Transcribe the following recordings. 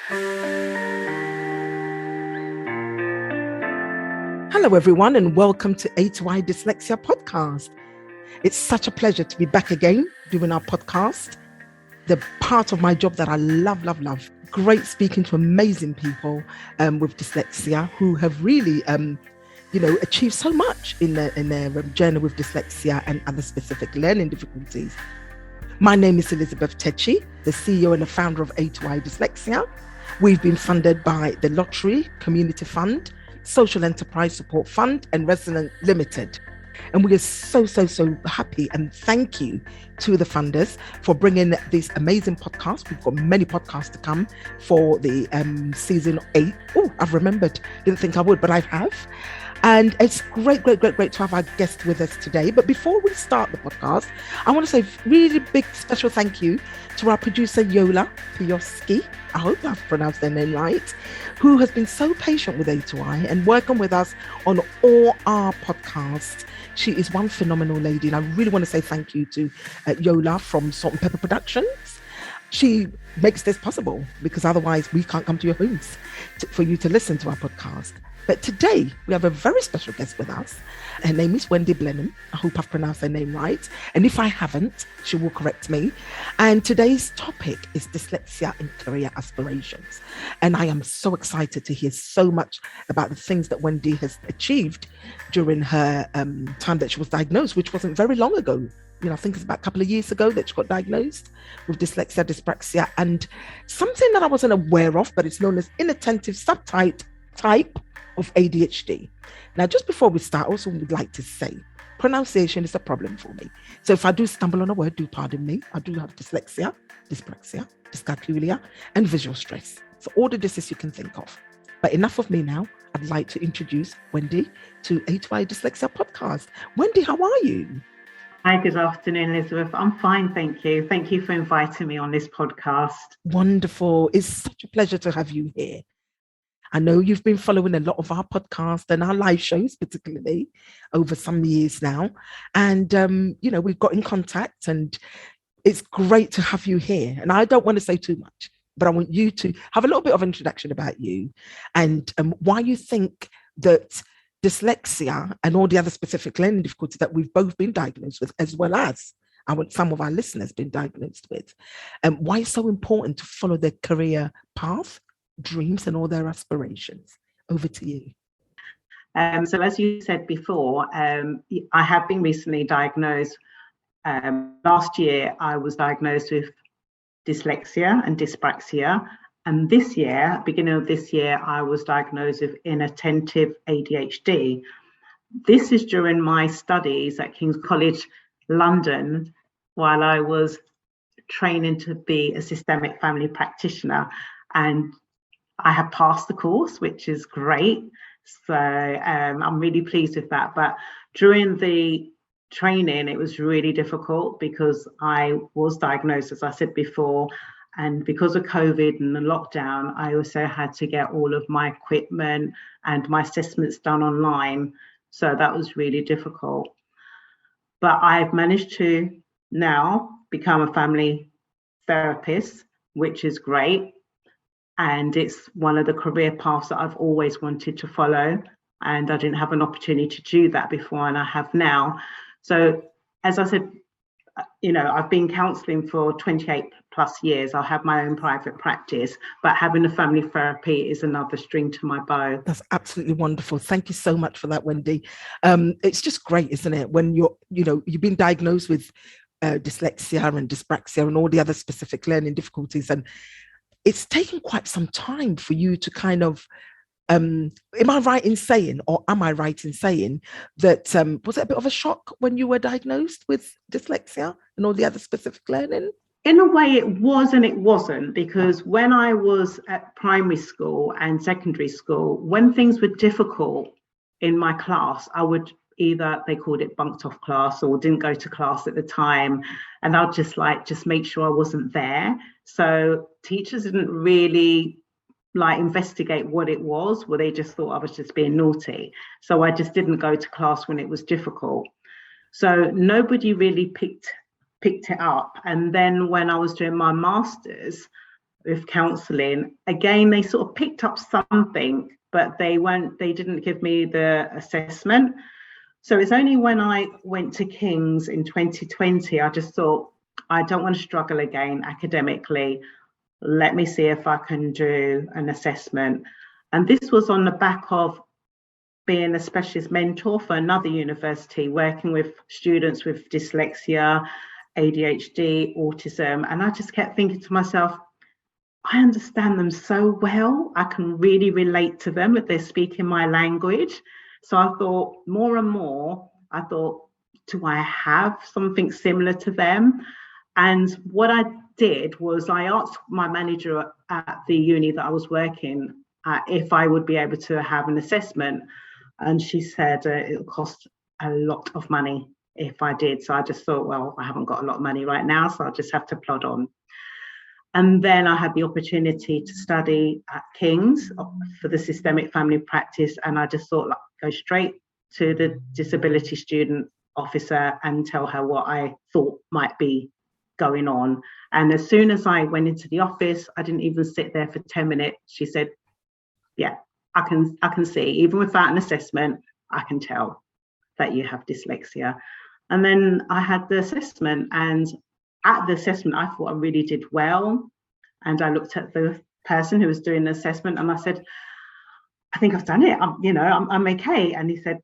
Hello, everyone, and welcome to A2I Dyslexia podcast. It's such a pleasure to be back again doing our podcast, the part of my job that I love. Great speaking to amazing people with dyslexia who have really, achieved so much in their journey with dyslexia and other specific learning difficulties. My name is Elizabeth Takyi, the CEO and the founder of A2I Dyslexia. We've been funded by the Lottery Community Fund, Social Enterprise Support Fund, and Resident Limited. And we are so happy and thank you to the funders for bringing this amazing podcast. We've got many podcasts to come for the season 8. Oh, I've remembered. Didn't think I would, but I have. And it's great to have our guest with us today. But before we start the podcast, I want to say really big special thank you to our producer, Jola, Piesakowska. I hope I've pronounced their name right, who has been so patient with A2I and working with us on all our podcasts. She is one phenomenal lady, and I really want to say thank you to Jola from Salt and Pepper Productions. She makes this possible because otherwise we can't come to your homes for you to listen to our podcast. But today we have a very special guest with us. Her name is Wendy Blenman. I hope I've pronounced her name right. And if I haven't, she will correct me. And today's topic is dyslexia and career aspirations. And I am so excited to hear so much about the things that Wendy has achieved during her time that she was diagnosed, which wasn't very long ago. I think it's about a couple of years ago that she got diagnosed with dyslexia, dyspraxia, and something that I wasn't aware of, but it's known as inattentive subtype of ADHD. Now, just before we start, I also would like to say pronunciation is a problem for me. So if I do stumble on a word, do pardon me. I do have dyslexia, dyspraxia, dyscalculia, and visual stress. So all the dys's you can think of. But enough of me now. I'd like to introduce Wendy to A2I Dyslexia podcast. Wendy, how are you? Hi, good afternoon, Elizabeth. I'm fine, thank you. Thank you for inviting me on this podcast. Wonderful. It's such a pleasure to have you here. I know you've been following a lot of our podcasts and our live shows, particularly over some years now. And, we've got in contact and it's great to have you here. And I don't want to say too much, but I want you to have a little bit of introduction about you and why you think that dyslexia and all the other specific learning difficulties that we've both been diagnosed with, as well as some of our listeners been diagnosed with, why it's so important to follow their career path, dreams, and all their aspirations. Over to you. So as you said before, I have been recently diagnosed. Last year, I was diagnosed with dyslexia and dyspraxia. And this year, beginning of this year, I was diagnosed with inattentive ADHD. This is during my studies at King's College London, while I was training to be a systemic family practitioner. And I have passed the course, which is great. So I'm really pleased with that. But during the training, it was really difficult because I was diagnosed, as I said before, and because of COVID and the lockdown, I also had to get all of my equipment and my assessments done online. So that was really difficult. But I've managed to now become a family therapist, which is great. And it's one of the career paths that I've always wanted to follow. And I didn't have an opportunity to do that before, and I have now. So as I said, I've been counselling for 28 plus years. I have my own private practice, but having a family therapy is another string to my bow. That's absolutely wonderful. Thank you so much for that, Wendy. It's just great, isn't it? When you've been diagnosed with dyslexia and dyspraxia and all the other specific learning difficulties, and it's taken quite some time for you to kind of, am I right in saying that, was it a bit of a shock when you were diagnosed with dyslexia and all the other specific learning? In a way it was and it wasn't, because when I was at primary school and secondary school, when things were difficult in my class, I would either, they called it bunked off class or didn't go to class at the time. And I'll just make sure I wasn't there. So teachers didn't really investigate what it was, well, they just thought I was just being naughty. So I just didn't go to class when it was difficult. So nobody really picked it up. And then when I was doing my master's, with counselling, again, they sort of picked up something, but they didn't give me the assessment. So it's only when I went to King's in 2020, I just thought, I don't want to struggle again academically. Let me see if I can do an assessment. And this was on the back of being a specialist mentor for another university, working with students with dyslexia, ADHD, autism. And I just kept thinking to myself, I understand them so well. I can really relate to them if they're speaking my language. So I thought more and more, do I have something similar to them? And what I did was I asked my manager at the uni that I was working at if I would be able to have an assessment. And she said it would cost a lot of money if I did. So I just thought, well, I haven't got a lot of money right now, so I'll just have to plod on. And then I had the opportunity to study at King's for the systemic family practice. And I just thought, like, go straight to the disability student officer and tell her what I thought might be going on. And as soon as I went into the office, I didn't even sit there for 10 minutes. She said, yeah, I can see, even without an assessment, I can tell that you have dyslexia. And then I had the assessment, and at the assessment, I thought I really did well. And I looked at the person who was doing the assessment and I said, I think I've done it. I'm okay. And he said,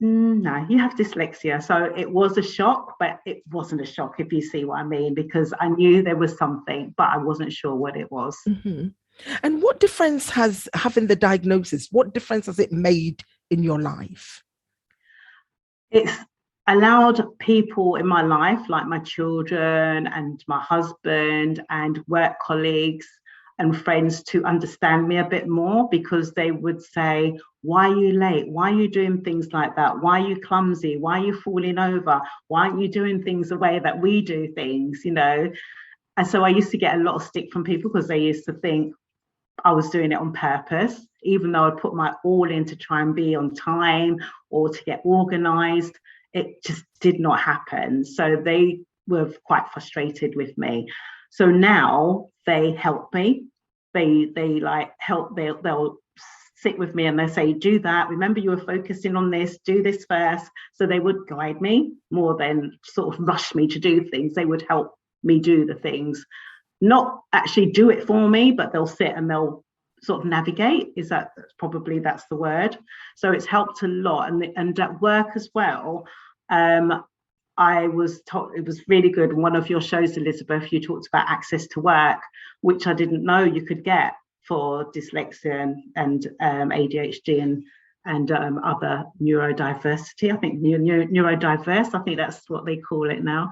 no, you have dyslexia. So it was a shock, but it wasn't a shock, if you see what I mean, because I knew there was something, but I wasn't sure what it was. Mm-hmm. And what difference has having the diagnosis, what difference has it made in your life? It's allowed people in my life, like my children and my husband and work colleagues and friends, to understand me a bit more, because they would say, why are you late? Why are you doing things like that? Why are you clumsy? Why are you falling over? Why aren't you doing things the way that we do things, And so I used to get a lot of stick from people because they used to think I was doing it on purpose, even though I put my all in to try and be on time or to get organised. It just did not happen. So they were quite frustrated with me. So now they help me. They like help. They'll sit with me and they say, do that. Remember, you were focusing on this. Do this first. So they would guide me more than sort of rush me to do things. They would help me do the things, not actually do it for me, but they'll sit and they'll sort of navigate. That's the word. So it's helped a lot. And at work as well, I was told, it was really good. One of your shows, Elizabeth, you talked about access to work, which I didn't know you could get for dyslexia and ADHD and other neurodiversity. I think neurodiverse, I think that's what they call it now.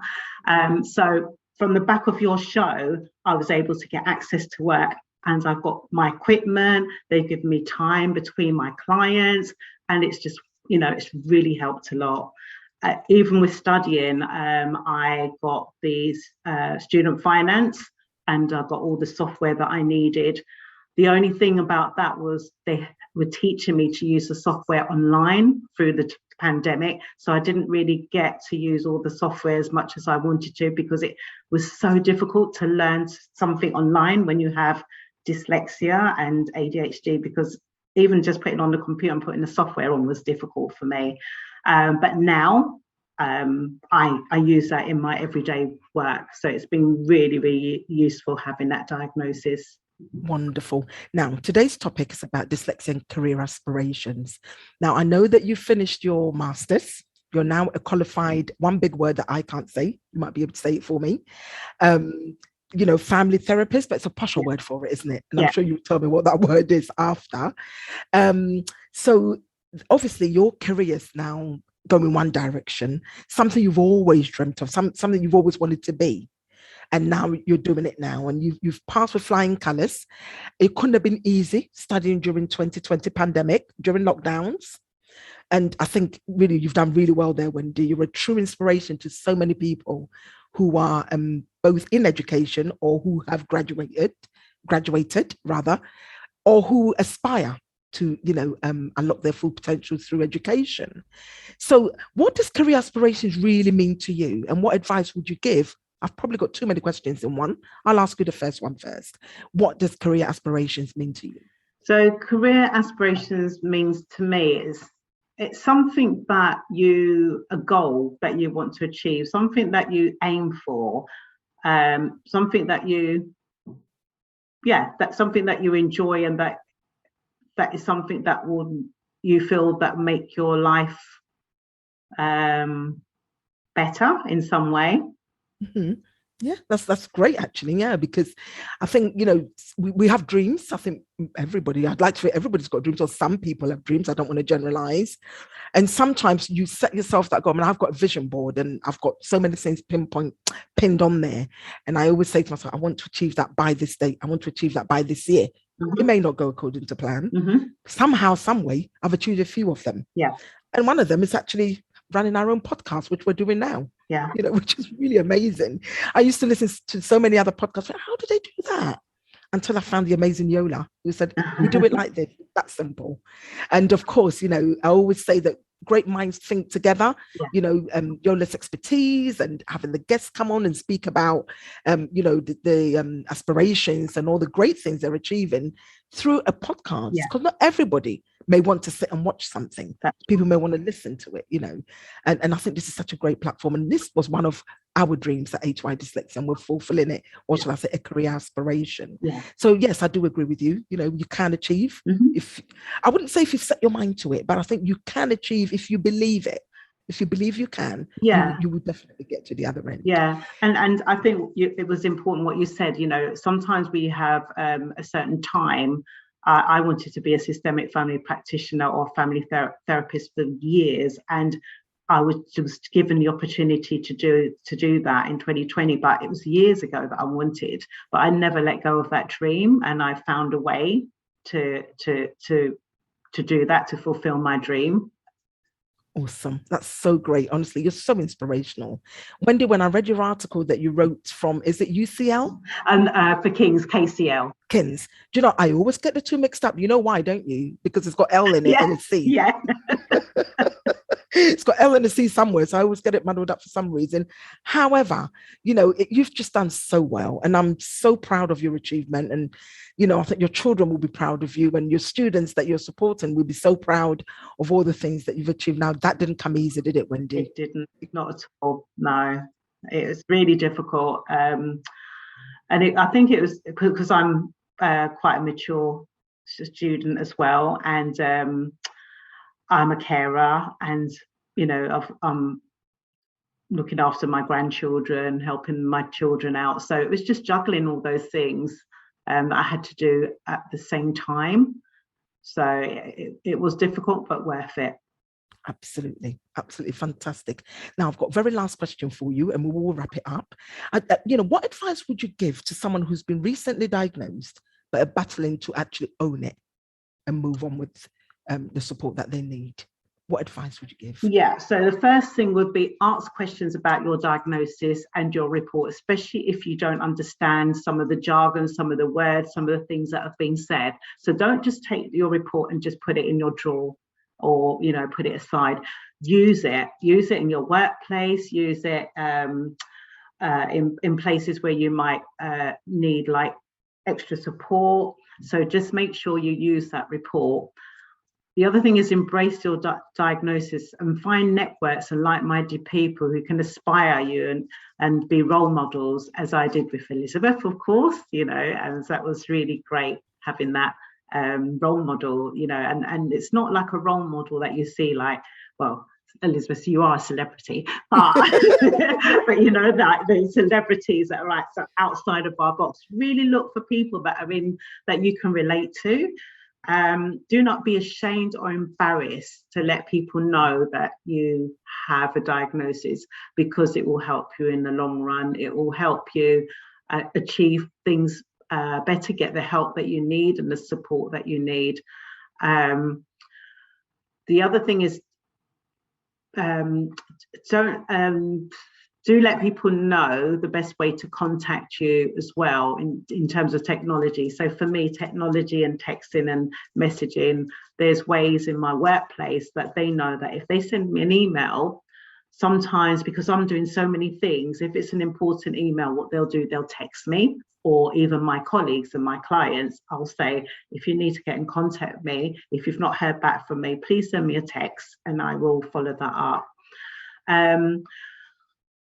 So from the back of your show, I was able to get access to work, and I've got my equipment. They've given me time between my clients, and it's just, it's really helped a lot. Even with studying, I got these student finance, and I got all the software that I needed. The only thing about that was they were teaching me to use the software online through the pandemic. So I didn't really get to use all the software as much as I wanted to, because it was so difficult to learn something online when you have dyslexia and ADHD, because even just putting on the computer and putting the software on was difficult for me. But now I use that in my everyday work. So it's been really, really useful having that diagnosis. Wonderful. Now, today's topic is about dyslexia and career aspirations. Now, I know that you finished your master's. You're now a qualified, one big word that I can't say, you might be able to say it for me, family therapist, but it's a partial word for it, isn't it? And I'm sure you'll tell me what that word is after. So obviously your career's now going one direction, something you've always dreamt of, something you've always wanted to be. And now you're doing it now, and you've passed with flying colours. It couldn't have been easy studying during 2020 pandemic, during lockdowns. And I think really you've done really well there, Wendy. You're a true inspiration to so many people who are both in education or who have graduated rather, or who aspire to, unlock their full potential through education. So what does career aspirations really mean to you? And what advice would you give I've probably got too many questions in one. I'll ask you the first one first. What does career aspirations mean to you? So career aspirations means to me is it's something that a goal that you want to achieve, something that you aim for, something that that's something that you enjoy, and that is something that you feel that make your life better in some way. Mm-hmm. Yeah, that's great actually. Yeah, because I think, you know, we have dreams. I think I'd like to say everybody's got dreams, or some people have dreams. I don't want to generalize. And sometimes you set yourself that goal. I mean, I've got a vision board and I've got so many things pinned on there. And I always say to myself, I want to achieve that by this date. I want to achieve that by this year. Mm-hmm. It may not go according to plan. Mm-hmm. Somehow, some way, I've achieved a few of them. Yeah. And one of them is actually running our own podcast, which we're doing now. Yeah. You know, which is really amazing. I used to listen to so many other podcasts. How do they do that? Until I found the amazing Jola, who said, we do it like this. That's simple. And of course, you know, I always say that great minds think together. Yeah. You know, Jola's expertise and having the guests come on and speak about, you know, the aspirations and all the great things they're achieving through a podcast. Because not everybody may want to sit and watch something. People may want to listen to it, you know. And I think this is such a great platform. And this was one of our dreams at HY Dyslexia, and we're fulfilling it. Or shall I say a career aspiration? Yeah. So yes, I do agree with you. You know, you can achieve. Mm-hmm. I wouldn't say if you set your mind to it, but I think you can achieve if you believe it. If you believe you can, you will definitely get to the other end. Yeah, and I think it was important what you said. You know, sometimes we have a certain time. I wanted to be a systemic family practitioner or family therapist for years, and I was just given the opportunity to do that in 2020. But it was years ago that I wanted, but I never let go of that dream, and I found a way to do that, to fulfill my dream. Awesome. That's so great. Honestly, you're so inspirational. Wendy, when I read your article that you wrote from, is it UCL? And for King's, KCL. King's. Do you know, I always get the two mixed up. You know why, don't you? Because it's got L in it and a C. Yeah. It's got L and a C somewhere, so I always get it muddled up for some reason. However, you know, you've just done so well, and I'm so proud of your achievement. And, you know, I think your children will be proud of you, and your students that you're supporting will be so proud of all the things that you've achieved. Now, that didn't come easy, did it, Wendy? It didn't, not at all. No, it was really difficult. And I think it was because I'm quite a mature student as well, and I'm a carer, and you know, I'm looking after my grandchildren, helping my children out. So it was just juggling all those things that I had to do at the same time. So it was difficult, but worth it. Absolutely, absolutely fantastic. Now, I've got a very last question for you, and we will wrap it up. You know, what advice would you give to someone who's been recently diagnosed but are battling to actually own it and move on with the support that they need? What advice would you give? Yeah, so the first thing would be ask questions about your diagnosis and your report, especially if you don't understand some of the jargon, some of the words, some of the things that have been said. So don't just take your report and just put it in your drawer, or, you know, put it aside. Use it in your workplace, use it in places where you might need like extra support. So just make sure you use that report. The other thing is embrace your diagnosis and find networks and like-minded people who can inspire you and be role models, as I did with Elizabeth, of course, you know, and that was really great having that role model, you know, and it's not like a role model that you see like, well, Elizabeth, you are a celebrity, but but you know, that the celebrities that are outside of our box. Really look for people that are that you can relate to. Do not be ashamed or embarrassed to let people know that you have a diagnosis, because it will help you in the long run. It will help you achieve things better, get the help that you need and the support that you need. The other thing is, do let people know the best way to contact you as well in terms of technology. So for me, technology and texting and messaging, there's ways in my workplace that they know that if they send me an email, sometimes, because I'm doing so many things, if it's an important email, what they'll do, they'll text me, or even my colleagues and my clients, I'll say, if you need to get in contact with me, if you've not heard back from me, please send me a text and I will follow that up.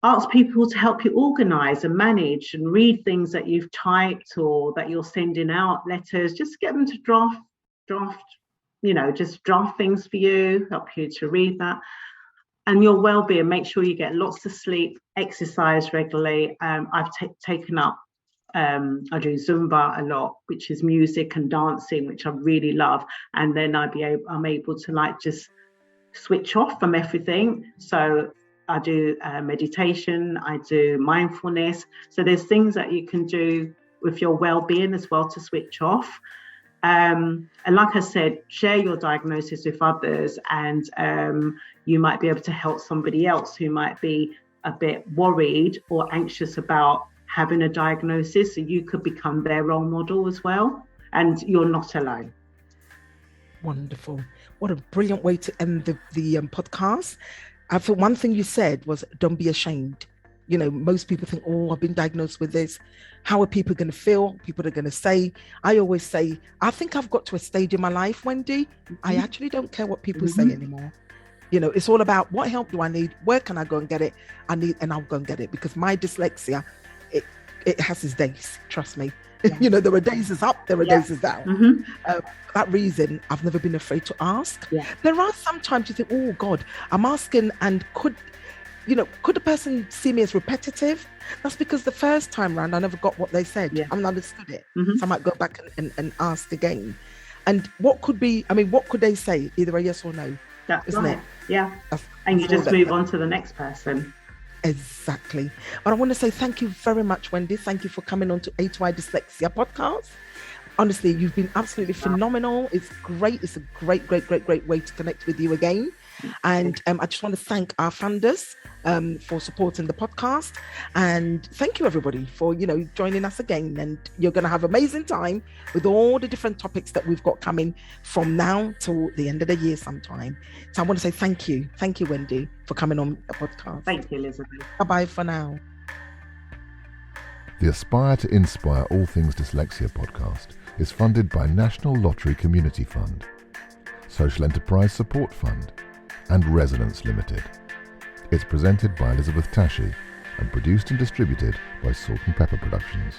Ask people to help you organize and manage and read things that you've typed or that you're sending out, letters. Just get them to draft, just draft things for you, help you to read that. And your well-being, make sure you get lots of sleep, exercise regularly. I've taken up, I do Zumba a lot, which is music and dancing, which I really love. And then I'm able to just switch off from everything. So I do meditation, I do mindfulness. So there's things that you can do with your well-being as well to switch off. And like I said, share your diagnosis with others, and you might be able to help somebody else who might be a bit worried or anxious about having a diagnosis. So you could become their role model as well, and you're not alone. Wonderful. What a brilliant way to end the podcast. I feel one thing you said was, don't be ashamed. Most people think, oh, I've been diagnosed with this. How are people going to feel? People are going to say. I always say, I think I've got to a stage in my life, Wendy, I actually don't care what people say anymore. It's all about, what help do I need? Where can I go and get it? And I'll go and get it, because my dyslexia, it has its days, trust me. Yeah. There are days it's up, there are days it's down. For that reason, I've never been afraid to ask. There are some times you think, oh God, I'm asking, and could the person see me as repetitive? That's because the first time round I never got what they said. I haven't understood it. So I might go back and ask again. And what could they say? Either a yes or no. That's isn't right. it? Yeah. And you just move on to the next person. Exactly. But I want to say thank you very much, Wendy. Thank you for coming on to A2I Dyslexia podcast. Honestly, you've been absolutely phenomenal. It's great. It's a great way to connect with you again. And I just want to thank our funders for supporting the podcast. And thank you, everybody, for, joining us again. And you're going to have an amazing time with all the different topics that we've got coming from now till the end of the year sometime. So I want to say thank you. Thank you, Wendy, for coming on the podcast. Thank you, Elizabeth. Bye-bye for now. The Aspire to Inspire All Things Dyslexia podcast is funded by National Lottery Community Fund, Social Enterprise Support Fund, and Resonance Limited. It's presented by Elizabeth Takyi and produced and distributed by Salt and Pepper Productions.